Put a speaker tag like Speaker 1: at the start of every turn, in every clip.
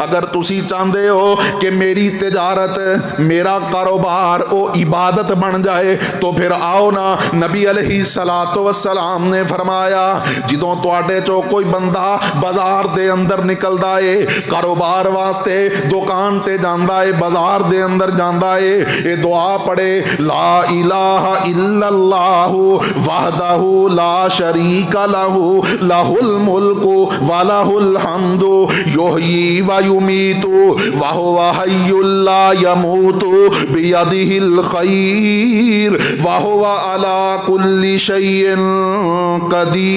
Speaker 1: अगर तुसी चाहते हो कि मेरी तिजारत मेरा कारोबार वो इबादत बन जाए तो फिर आओ ना। नबी अलैहिस्सलातु वस्सलाम ने फरमाया जदों तुहाडे चो कोई बंदा बाजार दे अंदर निकलदा है कारोबार वास्ते दुकान ते जांदा है बाजार दे अंदर जांदा है ये दुआ पढ़े ला इलाहा इल्लल्लाहु वहदहु ला शरीका लहू लहुल मुल्कु व लहुल हम्दु युहयी व युमीतु व हुवा हय्युल ला यमूतु बियदिहिल खैर व हुवा अला कुल्लि शैइन कदीर।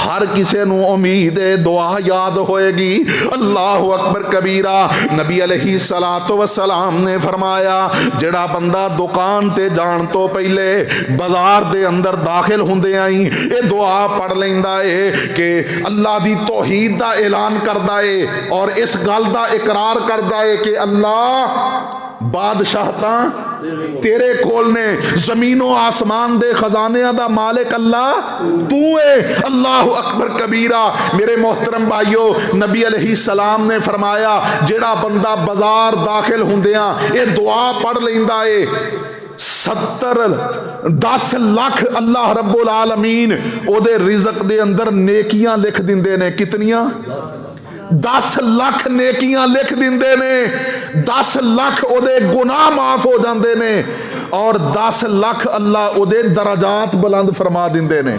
Speaker 1: हर किसी नू उम्मीद है दुआ याद होएगी। अल्लाहु अकबर कबीरा। नबी अलैहिस्सलातु वस्सलाम ने फरमाया जेड़ा बंदा दुकान ते जान तो पहले बाजार दे अंदर दाखिल हुंदे आई ये दुआ पढ़ लेंदा है कि अल्लाह दी तौहीद दा ऐलान करदा है और इस गल दा इकरार करदा है कि अल्लाह बादशाहता तेरे कोल ने जमीनो आसमान दे खजाने दा मालिक अल्लाह तू है। अल्लाहु अकबर कबीरा। मेरे मोहतरम भाइयों नबी अलैहिस्सलाम ने फरमाया जेड़ा बंदा बाजार दाखिल हुंदियां ये दुआ पढ़ लेंदा है 10 लाख अल्लाह रब्बुल आलमीन ओदे रिज़्क दे अंदर नेकियां लिख दिंदे ने। कितनियां? 10 लाख नेकियां लिख दिंदे ने। 10 लाख ओदे गुनाह माफ हो जाते ने और 10 लाख अल्लाह ओदे दराजात बुलंद फरमा दिंदे ने।